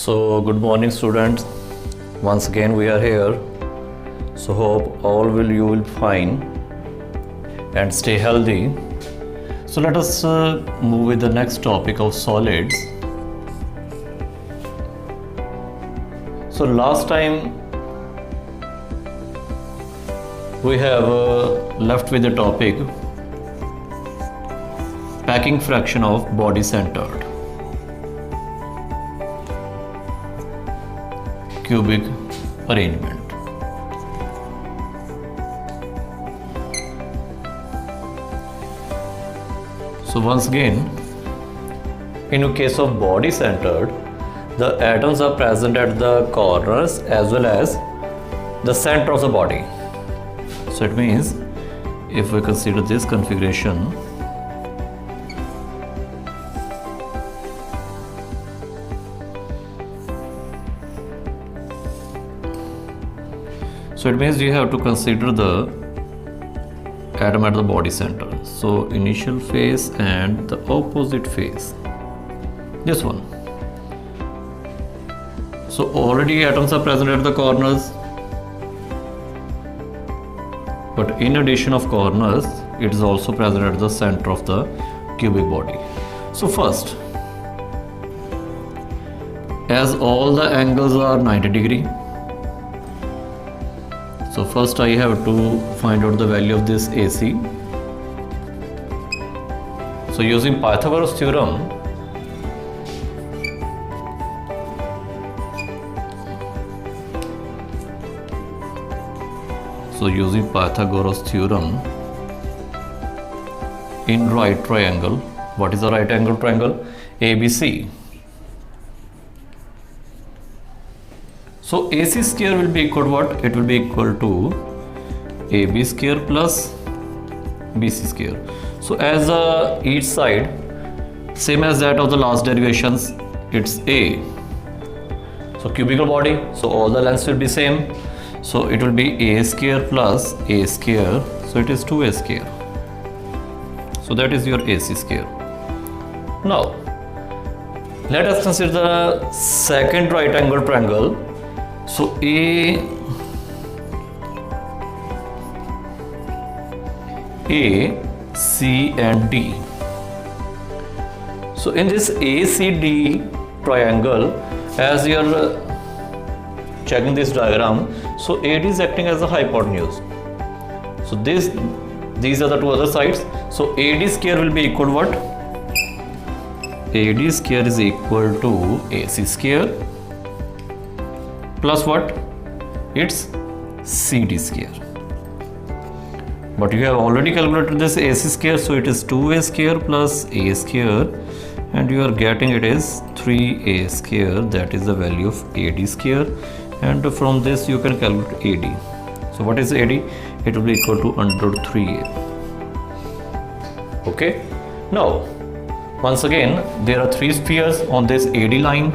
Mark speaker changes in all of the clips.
Speaker 1: So good morning students, once again we are here. So hope you will fine and stay healthy. So let us move with the next topic of solids. So last time we have left with the topic packing fraction of body centered cubic arrangement. So once again, in the case of body centered, the atoms are present at the corners as well as the center of the body. So it means if we consider this configuration, so it means you have to consider the atom at the body center. So initial phase and the opposite phase, this one. So already atoms are present at the corners, but in addition of corners, it is also present at the center of the cubic body. So first, as all the angles are 90 degree, so first I have to find out the value of this AC. So using Pythagoras theorem, in right triangle, what is the right angle triangle? ABC. So AC square will be equal to what? It will be equal to AB square plus BC square. So as each side, same as that of the last derivations, it's A. So cubical body, so all the lengths will be same. So it will be A square plus A square. So it is 2A square. So that is your AC square. Now, let us consider the second right angle triangle. So A, C and D. So in this ACD triangle, as you are checking this diagram, so AD is acting as a hypotenuse. So these are the two other sides. So AD square will be equal to what? AD square is equal to AC square plus what? It's CD square. But you have already calculated this AC square, so it is 2A square plus A square, and you are getting it is 3A square. That is the value of AD square, and from this you can calculate AD. So what is AD? It will be equal to under 3A. Okay. Now, once again, there are three spheres on this AD line.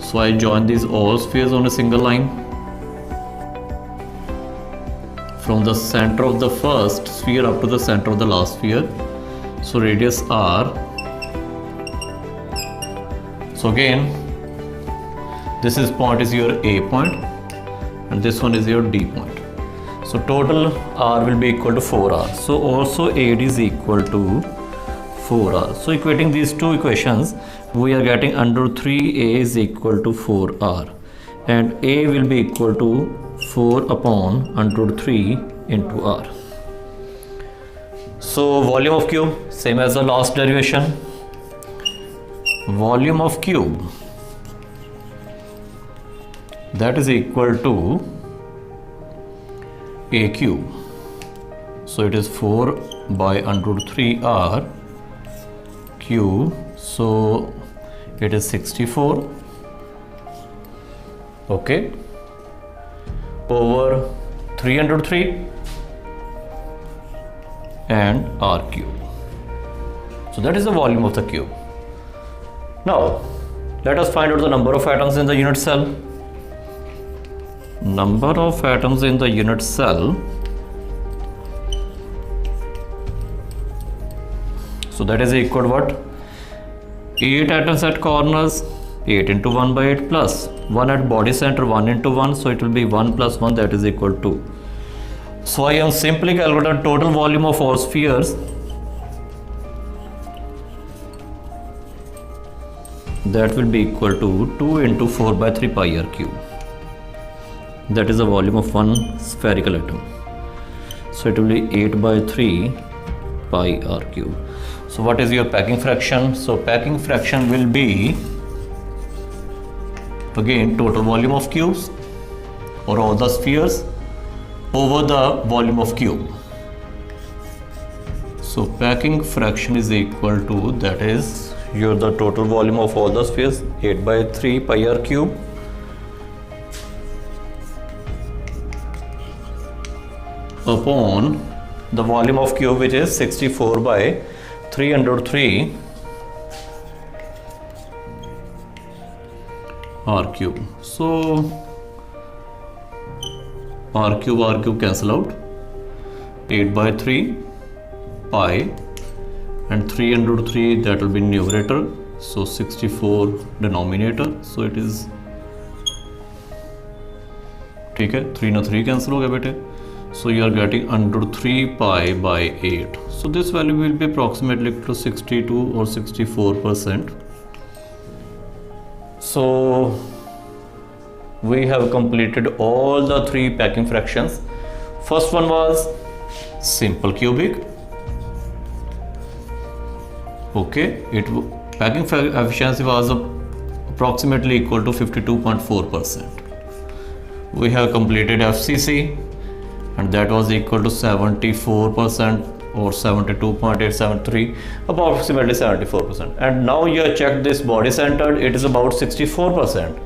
Speaker 1: So I join these all spheres on a single line. From the center of the first sphere up to the center of the last sphere. So radius R. So again, this point is your A point and this one is your D point. So total R will be equal to 4R. So also AD is equal to 4R. So equating these two equations, we are getting under 3A is equal to 4R, and A will be equal to 4 upon under 3 into R. So volume of cube, same as the last derivation. Volume of cube, that is equal to A cube. So it is 4 by under 3R cube. So it is 64, okay, over 303 and R cube. So that is the volume of the cube. Now let us find out the number of atoms in the unit cell. Number of atoms in the unit cell, so that is equal to what? 8 atoms at corners 8 into 1 by 8 plus 1 at body center, 1 into 1, so it will be 1 plus 1, that is equal to. So I am simply calculating total volume of all spheres. That will be equal to 2 into 4 by 3 pi r cube. That is the volume of one spherical atom. So it will be 8 by 3 pi r cube. So what is your packing fraction? So packing fraction will be, again, total volume of cubes or all the spheres over the volume of cube. So packing fraction is equal to, that is your the total volume of all the spheres, 8 by 3 pi r cube, upon the volume of cube, which is 64 by 303 r cube. So r cube cancel out, 8 by 3 pi and 303, that will be numerator, so 64 denominator, so it is, ठीक है, 3 ना 3 cancel हो गया बेटे. So you are getting under 3 pi by 8. So this value will be approximately equal to 62 or 64%. So we have completed all the three packing fractions. First one was simple cubic. Okay, packing efficiency was approximately equal to 52.4%. We have completed FCC, and that was equal to 74% or 72.873, approximately 74%. And now you have checked this body centered, it is about 64%.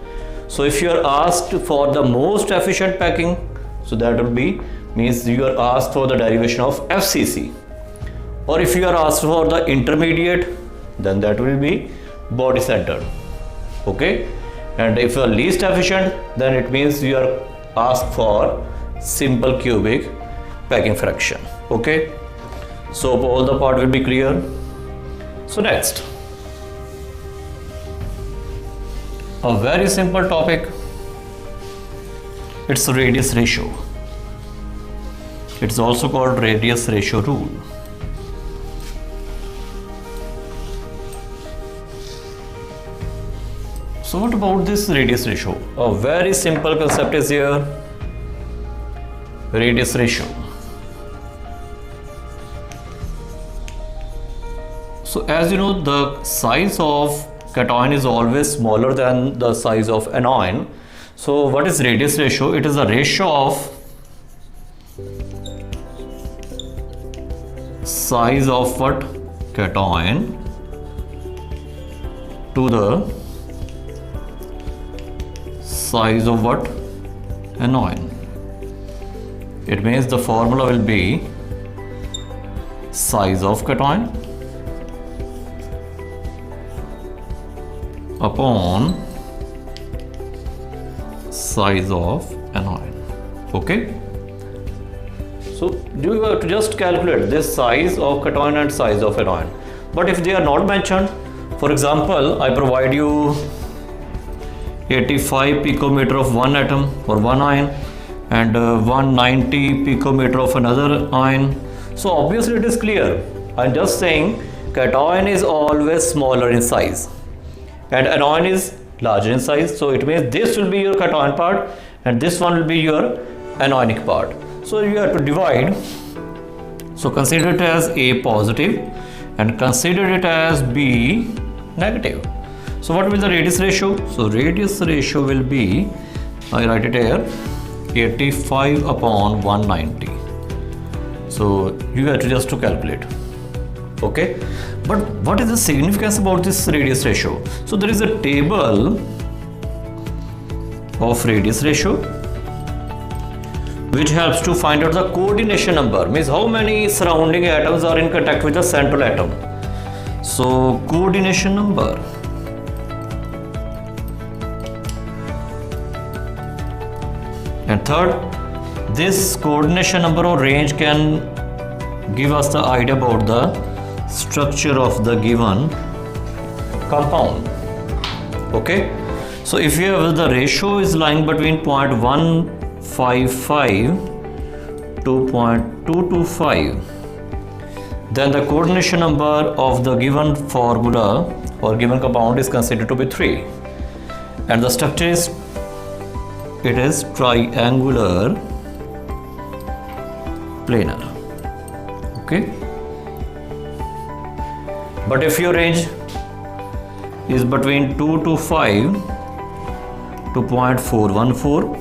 Speaker 1: So if you are asked for the most efficient packing, so that will be, means you are asked for the derivation of FCC. Or if you are asked for the intermediate, then that will be body centered. Okay, and if you are least efficient, then it means you are asked for simple cubic packing fraction. Okay, so all the part will be clear. So next, a very simple topic, it's radius ratio. It's also called radius ratio rule. So what about this radius ratio? A very simple concept is here. Radius ratio. So as you know, the size of cation is always smaller than the size of anion. So what is radius ratio? It is a ratio of size of what? Cation to the size of what? Anion. It means the formula will be size of cation upon size of anion. Okay, so you have to just calculate this size of cation and size of anion. But if they are not mentioned, for example, I provide you 85 picometer of one atom or one ion and 190 picometer of another ion. So obviously it is clear. I'm just saying cation is always smaller in size and anion is larger in size. So it means this will be your cation part and this one will be your anionic part. So you have to divide. So consider it as A positive and consider it as B negative. So what will be the radius ratio? So radius ratio will be, I write it here, 85 upon 190. So you have to just to calculate. Okay, but what is the significance about this radius ratio? So there is a table of radius ratio which helps to find out the coordination number, means how many surrounding atoms are in contact with the central atom. So coordination number. And third, this coordination number or range can give us the idea about the structure of the given compound. Okay, so if you have the ratio is lying between 0.155 to 0.225, then the coordination number of the given formula or given compound is considered to be 3, and the structure is triangular planar. Okay, but if your range is between 225 to 0.414,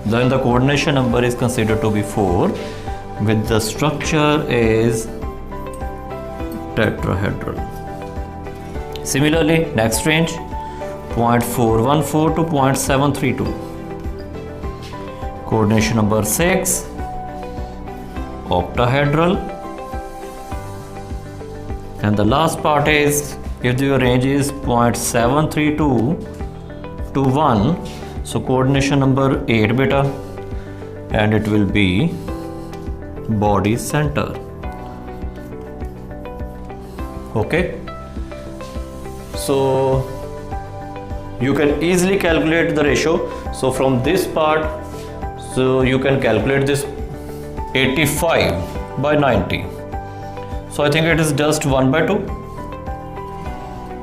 Speaker 1: then the coordination number is considered to be 4, with the structure is tetrahedral. Similarly, next range 0.414 to 0.732, coordination number 6, octahedral. And the last part is if your range is 0.732 to 1, so coordination number 8 beta, and it will be body center. Okay, so you can easily calculate the ratio. So from this part, so you can calculate this 85 by 90. So I think it is just 1/2.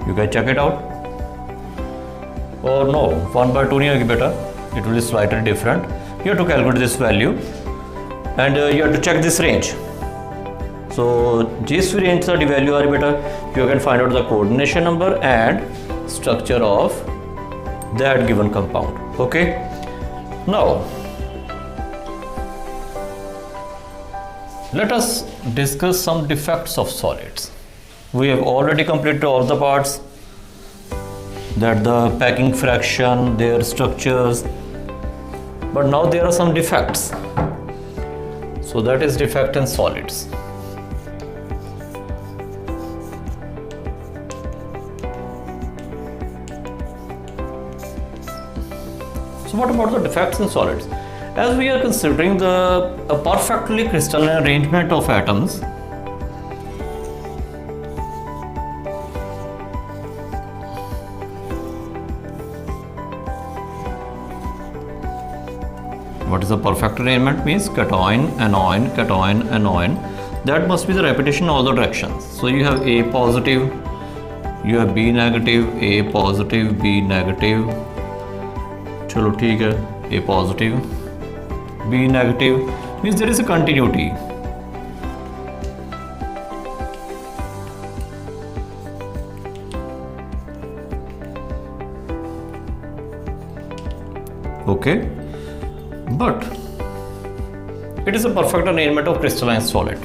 Speaker 1: You can check it out. Or no, 1/2 nahi hogi beta. It will be slightly different. You have to calculate this value, and you have to check this range. So जिस भी range का value आ रही बेटा, you can find out the coordination number and structure of that given compound. Okay. Now let us discuss some defects of solids. We have already completed all the parts, that the packing fraction, their structures, but now there are some defects. So that is defect in solids. So what about the defects in solids? As we are considering a perfectly crystalline arrangement of atoms, what is a perfect arrangement? Means cation, anion, cation, anion. That must be the repetition in all the directions. So you have A positive, you have B negative, A positive, B negative. Chalo theek hai, A positive, B negative, means there is a continuity. Okay, but it is a perfect arrangement of crystalline solid.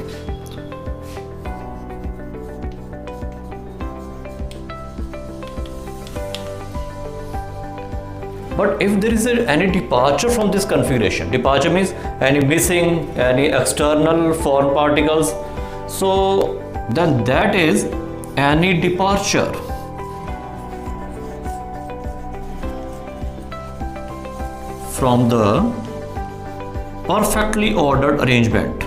Speaker 1: But if there is any departure from this configuration, departure means any missing, any external foreign particles, so then that is any departure from the perfectly ordered arrangement.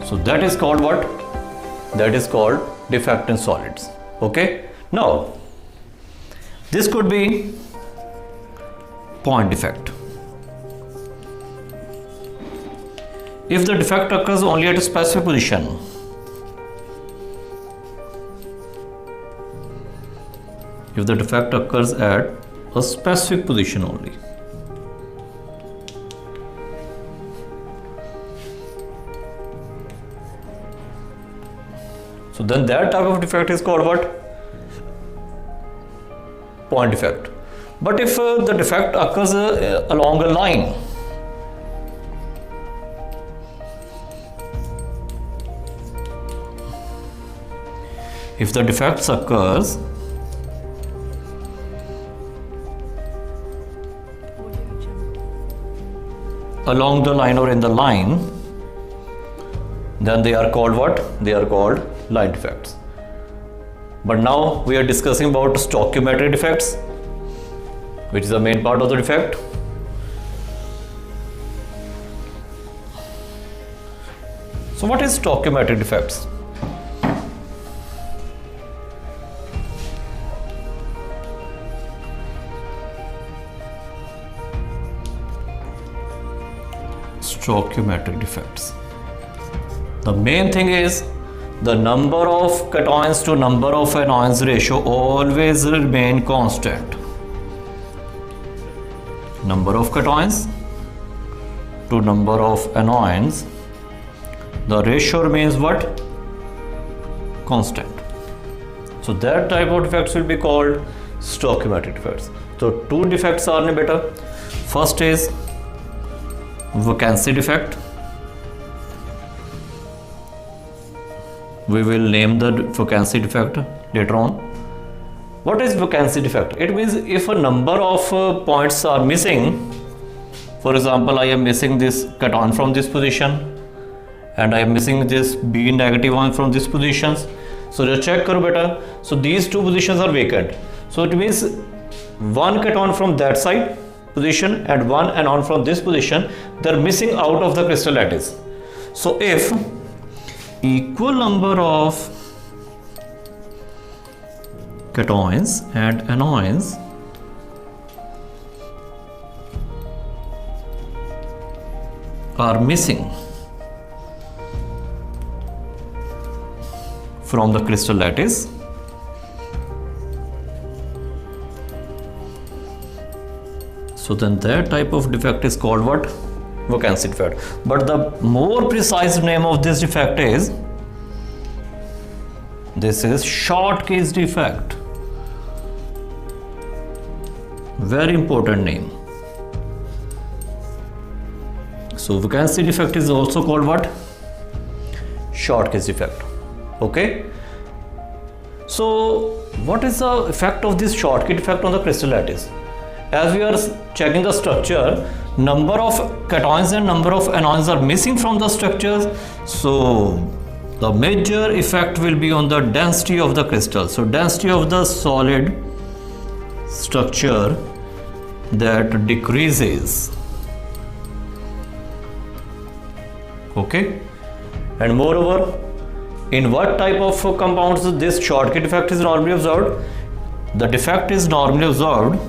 Speaker 1: So that is called what? That is called defect in solids. Okay. Now, this could be point defect. If the defect occurs only at a specific position, if the defect occurs at a specific position only, so then that type of defect is called what? Point defect. But if the defect occurs along a line, if the defects occurs along the line or in the line, then they are called what? They are called line defects. But now we are discussing about stoichiometric defects, which is the main part of the defect. So what is stoichiometric defects? Stoichiometric defects. The main thing is the number of cations to number of anions ratio always remain constant. Number of cations to number of anions, the ratio remains what? Constant. So that type of defects will be called stoichiometric defects. So two defects are in beta. First is vacancy defect. We will name the vacancy defect later on. What is vacancy defect? It means if a number of points are missing, for example, I am missing this cation from this position and I am missing this B negative one from this positions. So just check karo beta. So these two positions are vacant. So it means one cation from that side position and one anion from this position, they are missing out of the crystal lattice. So if equal number of cations and anions are missing from the crystal lattice, so then that type of defect is called what? Vacancy defect. But the more precise name of this defect is, this is Schottky's defect. Very important name. So vacancy defect is also called what? Schottky's defect. Okay. So what is the effect of this Schottky defect on the crystal lattice? As we are checking the structure, number of cations and number of anions are missing from the structures. So the major effect will be on the density of the crystal. So density of the solid structure that decreases. Okay. And moreover, in what type of compounds this Schottky defect is normally observed? The defect is normally observed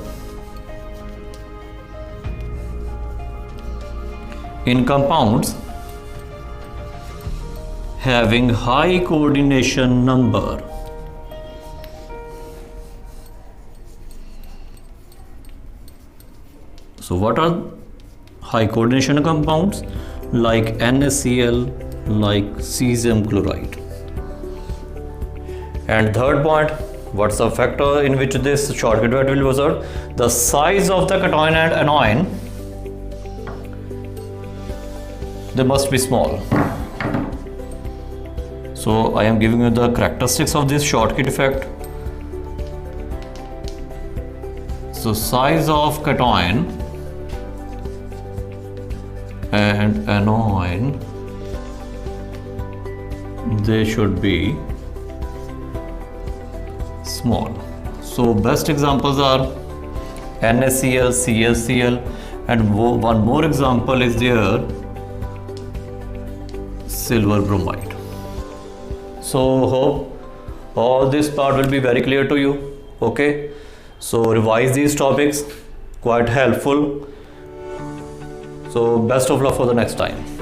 Speaker 1: in compounds having high coordination number. So what are high coordination compounds? Like NaCl, like cesium chloride. And third point, what's the factor in which this Schottky defect will be observed? The size of the cation and anion, they must be small. So I am giving you the characteristics of this Schottky defect. So size of cation and anion, they should be small. So best examples are NaCl, ClCl, and one more example is there, silver bromide. So hope all this part will be very clear to you. Okay, so revise these topics, quite helpful. So best of luck for the next time.